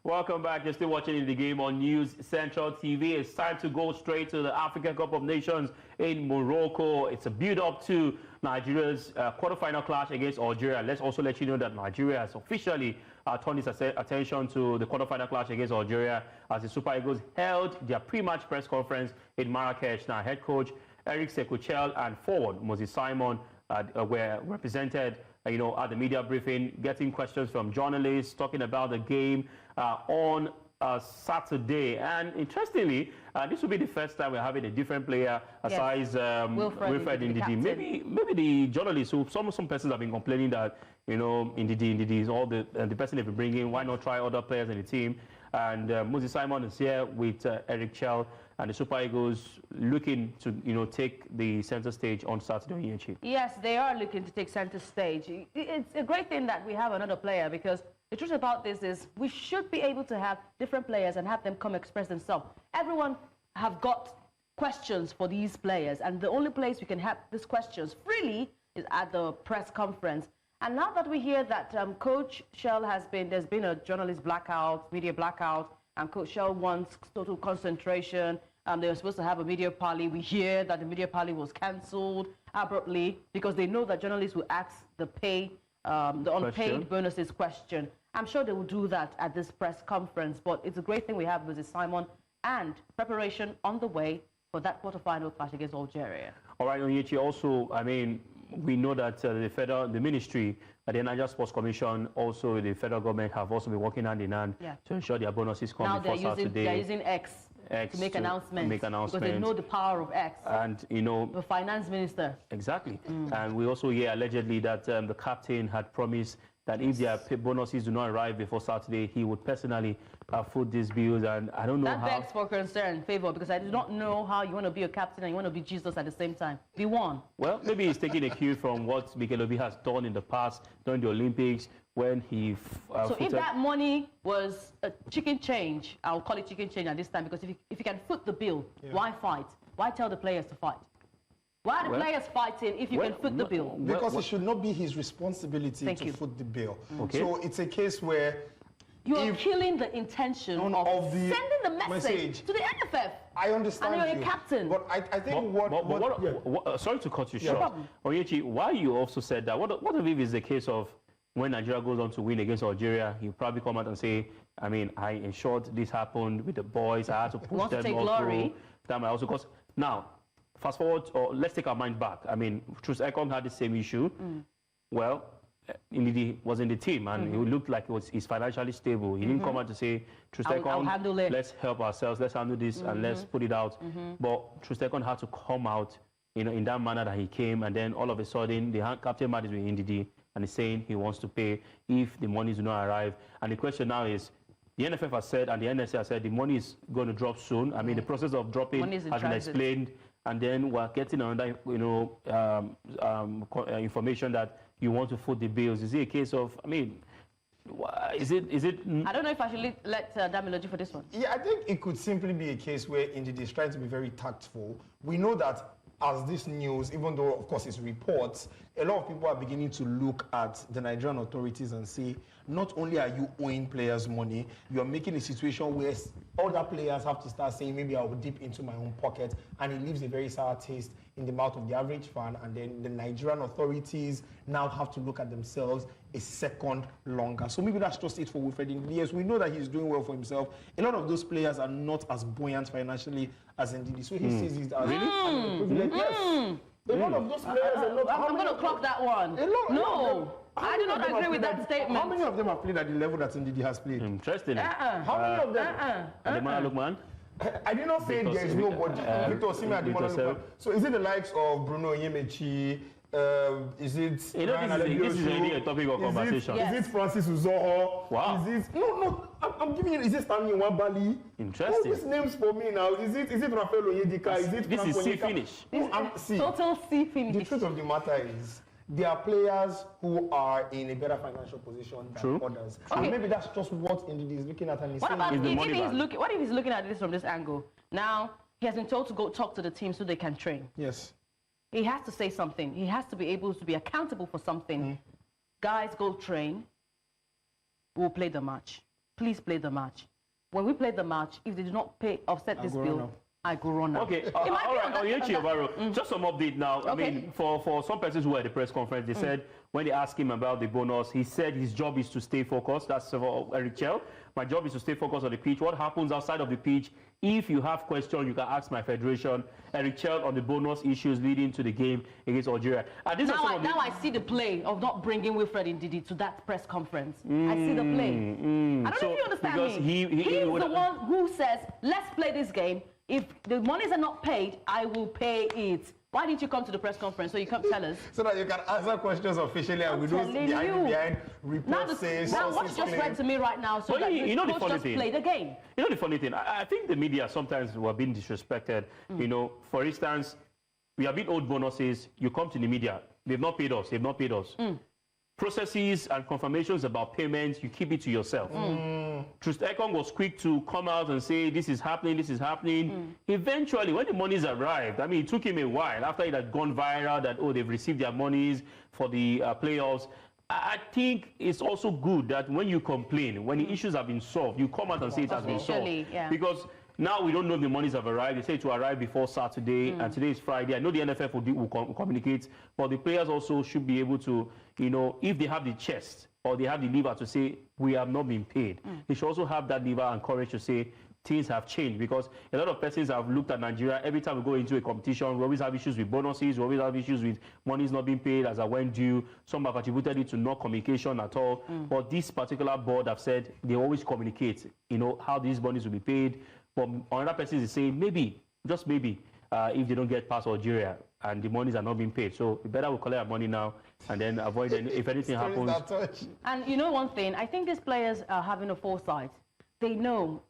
Welcome back. You're still watching the game on News Central TV. It's time to go straight to the African Cup of Nations in Morocco. It's a build-up to Nigeria's quarterfinal clash against Algeria. Let's also let you know that Nigeria has officially turned its attention to the quarterfinal clash against Algeria as the Super Eagles held their pre-match press conference in Marrakech. Now, head coach Eric Sékou Chelle and forward Osimhen were represented at the media briefing, getting questions from journalists, talking about the game on Saturday. And interestingly, this will be the first time we're having a different player aside Wilfred Ndidi. Maybe the journalists, who some persons have been complaining that Ndidi is all the person they've been bringing. Why not try other players in the team? And Osimhen is here with Eric Chelle and the Super Eagles looking to take the center stage on Saturday. Yes, they are looking to take center stage. It's a great thing that we have another player, because the truth about this is we should be able to have different players and have them come express themselves. Everyone have got questions for these players, and the only place we can have these questions freely is at the press conference. And now that we hear that Coach Shell there's been a journalist blackout, media blackout, and Coach Shell wants total concentration. They were supposed to have a media parley. We hear that the media parley was cancelled abruptly because they know that journalists will ask the unpaid bonuses question. I'm sure they will do that at this press conference, but it's a great thing we have with Osimhen and preparation on the way for that quarterfinal clash against Algeria. All right, Onyechi, also, we know that the ministry, the Nigeria Sports Commission, also the federal government have also been working hand in hand to ensure their bonuses come before Saturday. They're using X to make announcements. Because they know the power of X. And, the finance minister. Exactly. And we also hear allegedly that the captain had promised that if their bonuses do not arrive before Saturday, he would personally foot these bills. And I don't know how... That begs for concern, favor, because I do not know how you want to be a captain and you want to be Jesus at the same time. Be one. Well, maybe he's taking a cue from what Mikel Obi has done in the past during the Olympics when he... So if that money was a chicken change, I'll call it chicken change at this time, because if you can foot the bill, why fight? Why tell the players to fight? Why are the players fighting if you can foot the bill? Because it should not be his responsibility to foot the bill. Okay. So it's a case where... You are killing the intention of sending the message to the NFF. I understand. And you're a captain. But I think sorry to cut you short. Onyechi, why you also said that? What if it's the case of when Nigeria goes on to win against Algeria, he'll probably come out and say, I ensured this happened with the boys. I had to push them also. Because now, fast forward, or let's take our mind back. Troost-Ekong had the same issue. Well, Ndidi was in the team, and he looked like he's financially stable. He didn't come out to say, Troost-Ekong, let's help ourselves, let's handle this, and let's put it out. But Troost-Ekong had to come out in that manner that he came, and then all of a sudden, the captain matches with Ndidi, and he's saying he wants to pay if the monies do not arrive. And the question now is, the NFF has said, and the NSA has said, the money is going to drop soon. The process of dropping has been explained, and then we're getting another, information that you want to foot the bills. Is it a case of, is it? I don't know if I should let Damiloji for this one. Yeah, I think it could simply be a case where Ndidi is trying to be very tactful. We know that as this news, even though, of course, it's reports, a lot of people are beginning to look at the Nigerian authorities and say, not only are you owing players money, you're making a situation where other players have to start saying, maybe I'll dip into my own pocket, and it leaves a very sour taste in the mouth of the average fan, and then the Nigerian authorities now have to look at themselves a second longer. So maybe that's just it for Wilfred Ndidi. Yes, we know that he's doing well for himself. A lot of those players are not as buoyant financially as Ndidi, so he sees it as a privilege. Yes. A lot of those players are not... I'm going to clock that one. I do not agree with that statement. How many of them have played at the level that Ndidi has played? Interesting. How many of them? Ademola, Lookman? I did not say there is nobody. Victor Osimhen, Ademola, Lookman. So is it the likes of Bruno Onyemechi? Is it... this is really a topic of conversation. Is it Francis Uzoho? Wow. Is it... No, I'm giving you... Is it Stanley Nwabali? Interesting. All these names for me now. Is it Rafael Onyedika? Is it... This is C-finish. Total C-finish. The truth of the matter is, there are players who are in a better financial position than others. And maybe that's just what Ndidi is looking at, and he's what if he's looking at this from this angle? Now, he has been told to go talk to the team so they can train. Yes. He has to say something. He has to be able to be accountable for something. Guys, go train. We'll play the match. please play the match. When we play the match, if they do not offset this bill, I go run now. Okay, all right, just some update now. Okay. I mean, for some persons who were at the press conference, they said when they asked him about the bonus, he said his job is to stay focused. That's for Eric Chelle. My job is to stay focused on the pitch. What happens outside of the pitch? If you have questions, you can ask my federation. Eric Chelle on the bonus issues leading to the game against Algeria. Now I see the play of not bringing Wilfred Ndidi to that press conference. I see the play. I don't know if you understand me. He's the one who says, let's play this game. If the monies are not paid, I will pay it. Why didn't you come to the press conference so you can't tell us? So that you can answer questions officially and we don't behind reports say now what you just read to me right now, so that you know the funny thing, play the game. You know the funny thing, I think the media sometimes were being disrespected. You know, for instance, we have been owed bonuses. You come to the media, they've not paid us. Processes and confirmations about payments, you keep it to yourself. AFCON was quick to come out and say, this is happening. Eventually, when the monies arrived, I mean, it took him a while after it had gone viral that, oh, they've received their monies for the playoffs. I think it's also good that when you complain, when the issues have been solved, you come out and say it has been solved. Yeah. Because now we don't know if the monies have arrived. They say it will arrive before Saturday, and today is Friday. I know the NFF will communicate, but the players also should be able to, you know, if they have the chest or they have the liver to say, we have not been paid, they should also have that liver and courage to say, things have changed. Because a lot of persons have looked at Nigeria. Every time we go into a competition, we always have issues with bonuses, we always have issues with monies not being paid as I went due. Some have attributed it to no communication at all. But this particular board have said they always communicate, you know, how these monies will be paid. But another person is saying maybe, just maybe, if they don't get past Algeria and the monies are not being paid. So we better collect our money now and then avoid if anything happens. And you know one thing, I think these players are having a foresight. They know,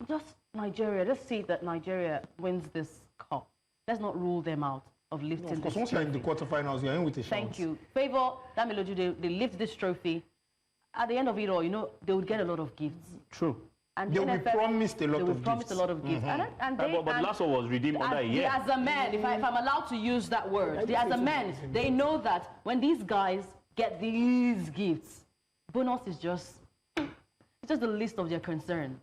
just Nigeria, let's see that Nigeria wins this cup. Let's not rule them out of lifting this trophy. Once you're in the quarterfinals, you're in with a chance. Thank you. Favor, Damiloju, they lift this trophy. At the end of it all, you know, they would get a lot of gifts. True. And they will be promised a lot of gifts. But last one was redeemed under a year. As a man, if I'm allowed to use that word, as a man, they know that when these guys get these gifts, bonus is just the least of their concern.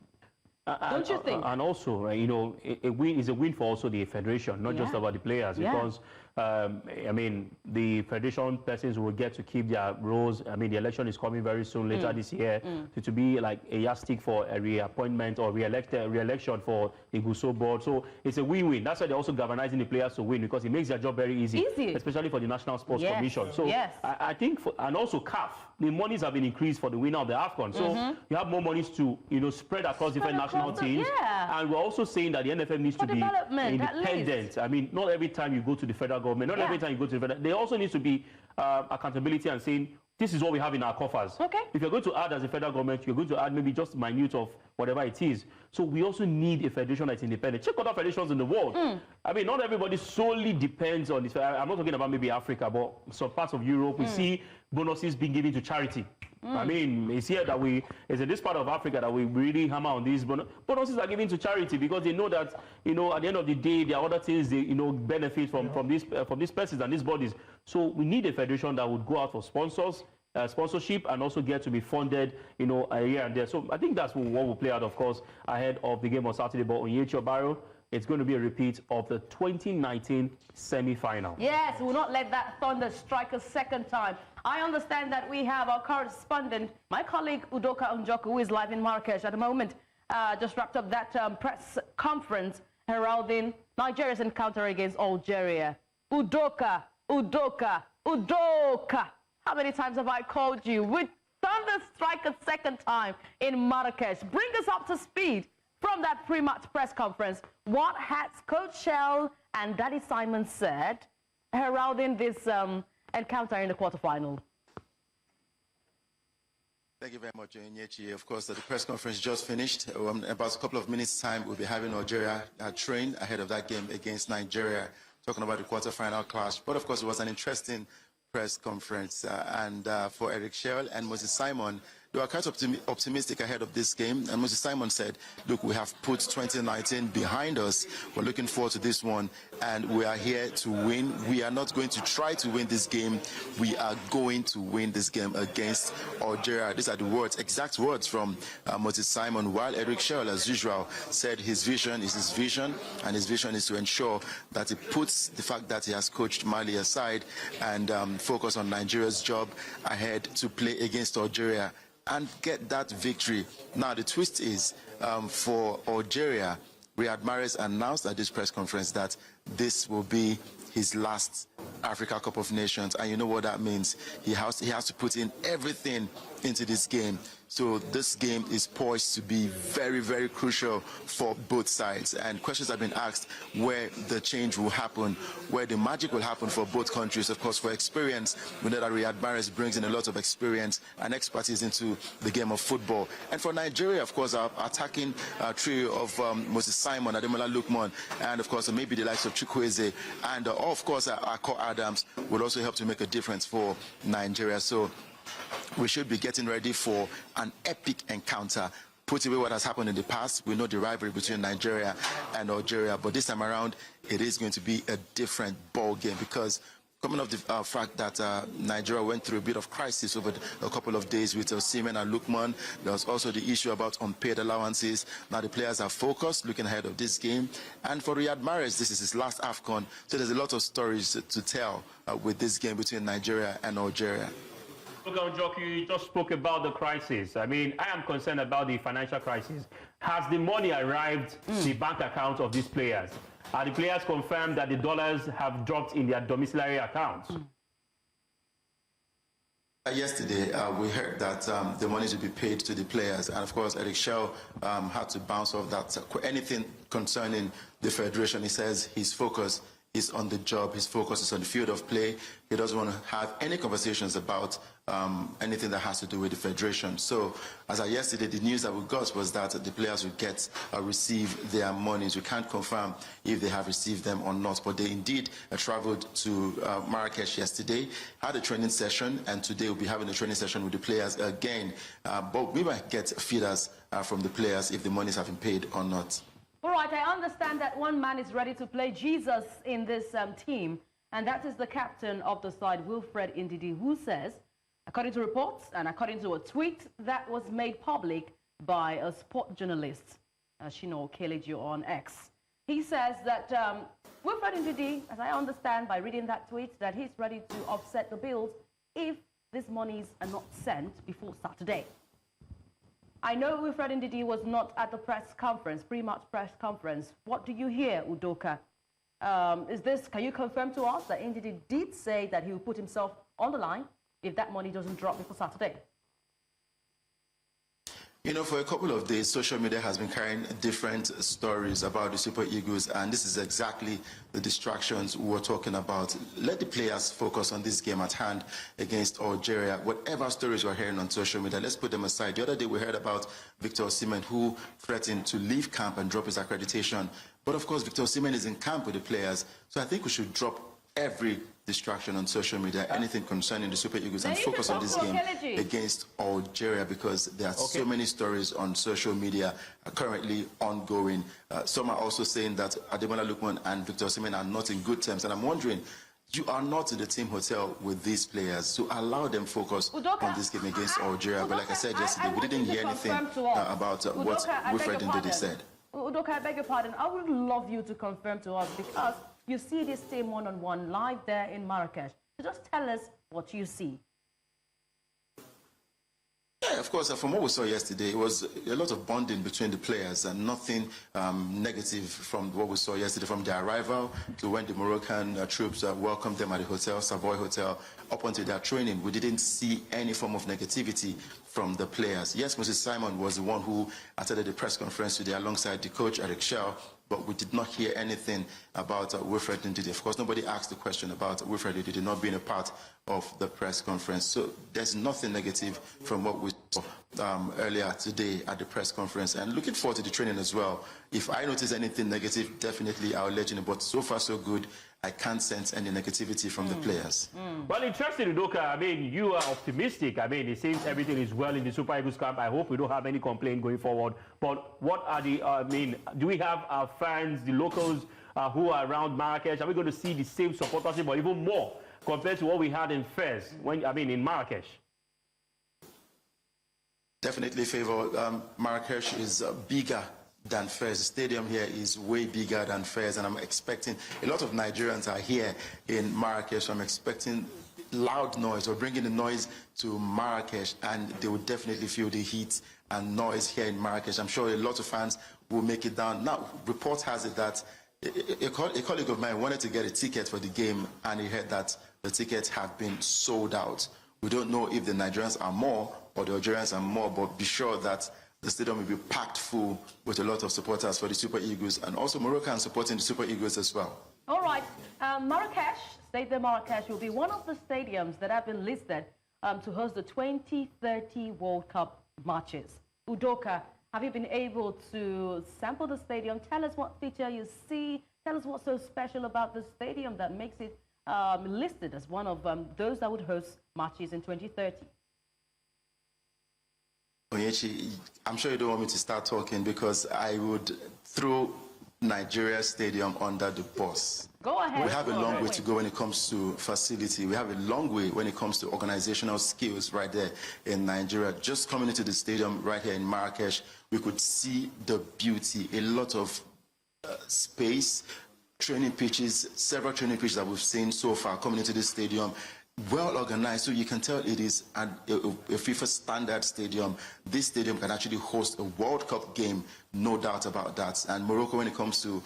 Don't you think? And also, you know, a win is a win for also the federation, not just about the players, because I mean, the federation persons will get to keep their roles. I mean, the election is coming very soon, later this year, to be like a yardstick for a reappointment or re-election for the Guso board. So it's a win-win. That's why they're also galvanizing the players to win, because it makes their job very easy. Especially for the National Sports Commission. So I think, and also CAF, the monies have been increased for the winner of the AFCON. So you have more monies to, you know, spread across different national teams. And we're also saying that the NFF needs to be independent. I mean, not every time you go to the federal government, not every time you go to the federal, there also needs to be accountability and saying, this is what we have in our coffers. If you're going to add as a federal government, you're going to add maybe just minute of whatever it is. So we also need a federation that's independent. Check other federations in the world. I mean, not everybody solely depends on this. I'm not talking about maybe Africa, but some parts of Europe, we see bonuses being given to charity. I mean, it's here that it's in this part of Africa that we really hammer on these bonuses are given to charity, because they know that, you know, at the end of the day, there are other things they, you know, benefit from these persons and these bodies. So we need a federation that would go out for sponsorship and also get to be funded, you know, here and there. So I think that's what will play out, of course, ahead of the game on Saturday. But on Yecho Barrow, it's going to be a repeat of the 2019 semi-final. Yes, we will not let that thunder strike a second time. I understand that we have our correspondent, my colleague Udoka Njoku, who is live in Marrakech at the moment, just wrapped up that press conference heralding Nigeria's encounter against Algeria. Udoka, Udoka, Udoka. How many times have I called you? With thunder strike a second time in Marrakech. Bring us up to speed from that pre-match press conference. What has Coach Shelle and Daddy Simon said heralding this encounter in the quarterfinal? Thank you very much, Nyechi. Of course, the press conference just finished. About a couple of minutes' time, we'll be having Algeria train ahead of that game against Nigeria, talking about the quarterfinal clash. But of course, it was an interesting press conference, and for Eric Sékou and Moses Simon, they were quite optimistic ahead of this game. And Moses Simon said, look, we have put 2019 behind us. We're looking forward to this one, and we are here to win. We are not going to try to win this game. We are going to win this game against Algeria. These are the words, exact words from Moses Simon, while Eric Sékou, as usual, said his vision is his vision, and his vision is to ensure that he puts the fact that he has coached Mali aside and focus on Nigeria's job ahead to play against Algeria and get that victory. Now, the twist is for Algeria, Riyad Mahrez announced at this press conference that this will be his last Africa Cup of Nations, and you know what that means. He has to put in everything into this game. So this game is poised to be very, very crucial for both sides. And questions have been asked where the change will happen, where the magic will happen for both countries. Of course, for experience, we know that Riyad Mahrez brings in a lot of experience and expertise into the game of football. And for Nigeria, of course, our attacking trio of Moses Simon, Ademola, Lookman, and of course, maybe the likes of Chukwueze, and of course, our core Adams will also help to make a difference for Nigeria. So we should be getting ready for an epic encounter. Put away what has happened in the past. We know the rivalry between Nigeria and Algeria, but this time around, it is going to be a different ball game, because coming off the fact that Nigeria went through a bit of crisis over a couple of days with Osimhen and Lookman. There was also the issue about unpaid allowances. Now the players are focused, looking ahead of this game. And for Riyad Mahrez, this is his last AFCON, so there's a lot of stories to tell with this game between Nigeria and Algeria. Look, you just spoke about the crisis. I mean, I am concerned about the financial crisis. Has the money arrived in the bank account of these players? Are the players confirmed that the dollars have dropped in their domiciliary accounts? Yesterday, we heard that the money to be paid to the players, and of course, Eric Sékou had to bounce off that. Anything concerning the federation, he says his focus is on the job, his focus is on the field of play. He doesn't want to have any conversations about anything that has to do with the federation. So, as of yesterday, the news that we got was that the players will receive their monies. We can't confirm if they have received them or not, but they indeed traveled to Marrakech yesterday, had a training session, and today we'll be having a training session with the players again. But we might get feeders from the players if the monies have been paid or not. All right, I understand that one man is ready to play Jesus in this team, and that is the captain of the side, Wilfred Ndidi, who says, according to reports and according to a tweet that was made public by a sport journalist, Shino Keleji on X, he says that Wilfred Ndidi, as I understand by reading that tweet, that he's ready to offset the bills if these monies are not sent before Saturday. I know Wilfred Ndidi was not at the press conference, pre-match press conference. What do you hear, Udoka? Can you confirm to us that Ndidi did say that he will put himself on the line if that money doesn't drop before Saturday? You know, for a couple of days, social media has been carrying different stories about the Super Eagles, and this is exactly the distractions we were talking about. Let the players focus on this game at hand against Algeria. Whatever stories we're hearing on social media, let's put them aside. The other day, we heard about Victor Osimhen, who threatened to leave camp and drop his accreditation. But of course, Victor Osimhen is in camp with the players, so I think we should drop every distraction on social media, anything concerning the Super Eagles, and focus on this game against Algeria, because there are so many stories on social media currently ongoing. Some are also saying that Ademola, Lookman and Victor Osimhen are not in good terms, and I'm wondering, you are not in the team hotel with these players, so allow them focus on this game against Algeria. But like I said yesterday, we didn't hear anything about what Wilfred Ndidi said. Udoka, I beg your pardon. I would love you to confirm to us, because you see this team one-on-one live there in Marrakech. So just tell us what you see. Yeah, of course, from what we saw yesterday, it was a lot of bonding between the players and nothing negative from what we saw yesterday, from their arrival to when the Moroccan troops welcomed them at the hotel, Savoy Hotel, up until their training. We didn't see any form of negativity from the players. Yes, Moses Simon was the one who attended the press conference today alongside the coach, Eric Sékou, but we did not hear anything about Wilfred Ndidi. Of course, nobody asked the question about Wilfred Ndidi not being a part of the press conference. So there's nothing negative from what we saw earlier today at the press conference. And looking forward to the training as well. If I notice anything negative, definitely I'll let you know. But so far, so good. I can't sense any negativity from the players. Well, interesting, Udoka. I mean, you are optimistic. I mean, it seems everything is well in the Super Eagles camp. I hope we don't have any complaint going forward. But what are the, do we have our fans, the locals who are around Marrakech? Are we going to see the same supportership or even more compared to what we had in Fez, in Marrakech? Definitely favor. Marrakech is bigger than Fez. The stadium here is way bigger than Fez, and I'm expecting a lot of Nigerians are here in Marrakech, so I'm expecting loud noise or bringing the noise to Marrakech, and they will definitely feel the heat and noise here in Marrakech. I'm sure a lot of fans will make it down. Now, report has it that a colleague of mine wanted to get a ticket for the game, and he heard that the tickets have been sold out. We don't know if the Nigerians are more or the Algerians are more, but be sure that the stadium will be packed full with a lot of supporters for the Super Eagles, and also Moroccans supporting the Super Eagles as well. All right. Marrakech, Stade de Marrakech, will be one of the stadiums that have been listed to host the 2030 World Cup matches. Udoka, have you been able to sample the stadium? Tell us what feature you see. Tell us what's so special about the stadium that makes it listed as one of those that would host matches in 2030. Onyechi, I'm sure you don't want me to start talking because I would throw Nigeria Stadium under the bus. Go ahead. We have a long way to go when it comes to facility. We have a long way when it comes to organizational skills right there in Nigeria. Just coming into the stadium right here in Marrakech, we could see the beauty, a lot of space, training pitches, several training pitches that we've seen so far coming into this stadium. Well organized, so you can tell it is a FIFA standard stadium. This stadium can actually host a World Cup game, no doubt about that. And Morocco, when it comes to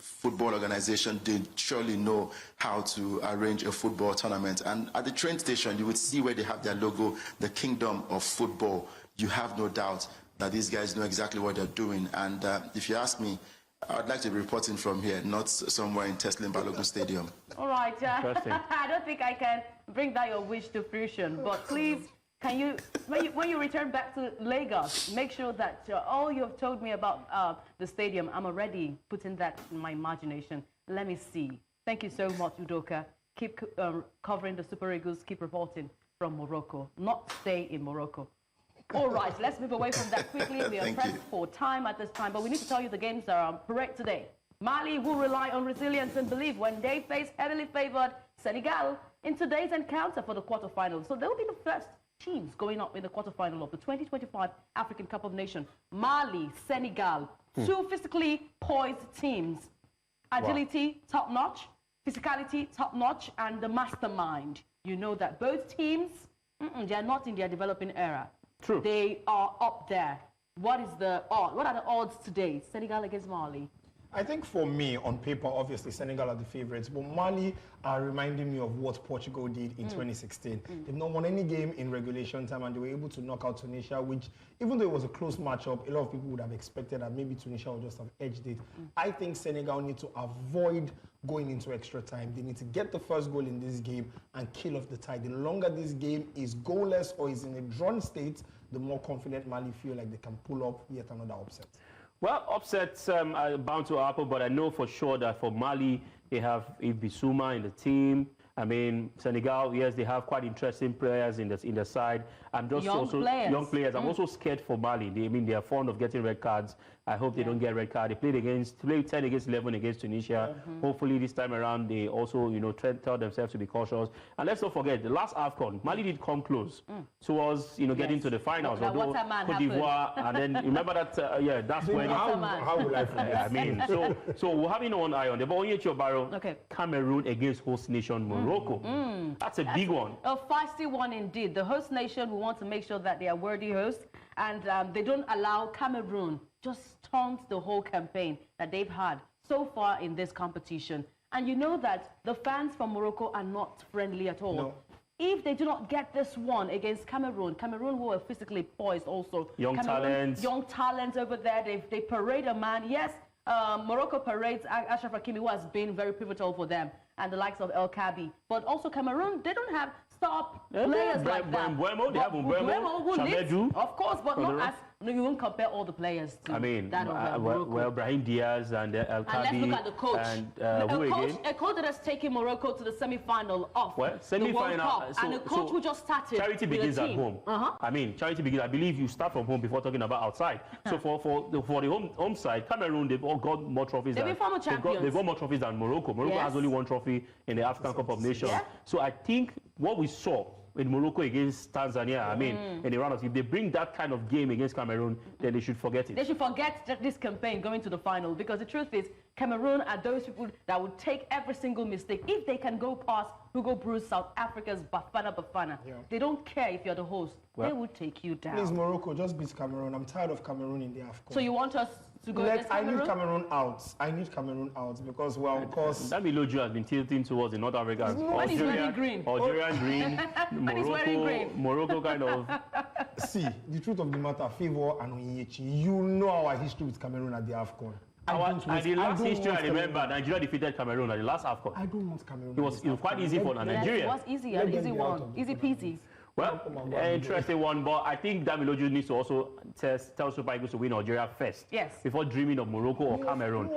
football organization, they surely know how to arrange a football tournament. And at the train station, you would see where they have their logo, the Kingdom of Football. You have no doubt that these guys know exactly what they're doing. And if you ask me, I'd like to be reporting from here, not somewhere in Teslim Balogun Stadium. All right. I don't think I can bring that your wish to fruition, but please, can you, when you return back to Lagos, make sure that all you have told me about the stadium, I'm already putting that in my imagination. Let me see. Thank you so much, Udoka. Keep covering the Super Eagles. Keep reporting from Morocco. Not stay in Morocco. All right, let's move away from that quickly. We are pressed for time at this time, but we need to tell you the games that are on parade today. Mali will rely on resilience and belief when they face heavily favored Senegal in today's encounter for the quarterfinals. So they will be the first teams going up in the quarterfinal of the 2025 African Cup of Nations. Mali, Senegal, two physically poised teams. Agility, top-notch. Physicality, top-notch. And the mastermind. You know that both teams, they are not in their developing era. True. They are up there. What is the odds? What are the odds today? Senegal against Mali. I think for me, on paper, obviously, Senegal are the favorites, but Mali are reminding me of what Portugal did in 2016. They've not won any game in regulation time, and they were able to knock out Tunisia, which, even though it was a close matchup, a lot of people would have expected that maybe Tunisia would just have edged it. I think Senegal need to avoid going into extra time. They need to get the first goal in this game and kill off the tie. The longer this game is goalless or is in a drawn state, the more confident Mali feel like they can pull up yet another upset. Well, upsets are bound to happen, but I know for sure that for Mali, they have Bissouma in the team. I mean, Senegal, yes, they have quite interesting players in the side. I'm just young players. I'm also scared for Mali. They are fond of getting red cards. I hope they don't get red card. They played 10 against 11 against Tunisia. Hopefully this time around they also, tell themselves to be cautious. And let's not forget the last AFCON, Mali did come close towards getting to the finals. Although Côte d'Ivoire, and then remember that that's when. How will I forget? I mean, so we're having one eye on them. But Onyechi Obaro, Cameroon against host nation Morocco. That's a big one. A feisty one indeed. The host nation will want to make sure that they are worthy hosts, and they don't allow Cameroon just taunt the whole campaign that they've had so far in this competition. And you know that the fans from Morocco are not friendly at all. No. If they do not get this one against Cameroon who are physically poised also. Young talents over there. They parade a man. Yes, Morocco parades Achraf Hakimi, who has been very pivotal for them, and the likes of El Kabi. But also Cameroon, they don't have star players like that. They have Mbeumo, who leads, of course, but not as No, you won't compare all the players to I mean, that of Morocco. well, Brahim Diaz and El And let's Kabi look at the coach. and who again? A coach that has taken Morocco to the semi-final of Well, the World semi-final, Cup, and a coach who just started charity with begins a at team. home. I mean, charity begins. I believe you start from home before talking about outside. So for the home side, Cameroon, they've all got more trophies. They've been former champions. They've got more trophies than Morocco. Morocco has only one trophy in the African Cup of Nations. Yeah. So I think what we saw in Morocco against Tanzania, I mean, in the round-offs, if they bring that kind of game against Cameroon, then they should forget it. They should forget this campaign going to the final, because the truth is, Cameroon are those people that would take every single mistake. If they can go past Hugo Bruce, South Africa's Bafana. They don't care if you're the host. They will take you down. Please, Morocco, just beat Cameroon. I'm tired of Cameroon in the AFCON. So you want us to go against I Cameroon? need Cameroon out. I need Cameroon out because, well, of course... Damiloju has been tilting towards the North Africans. And he's wearing green. Algerian green. And he's wearing green. Morocco kind of... See, the truth of the matter, Favour and Onyechi, you know our history with Cameroon at the AFCON. And the last history I remember, Nigeria defeated Cameroon at the last AFCON. I don't want Cameroon. It was quite easy for Nigeria. It was easy, an easy one. Easy peasy. Well, interesting one, but I think Damiloju needs to also tell Super Eagles to win Algeria first. Yes. Before dreaming of Morocco or Cameroon.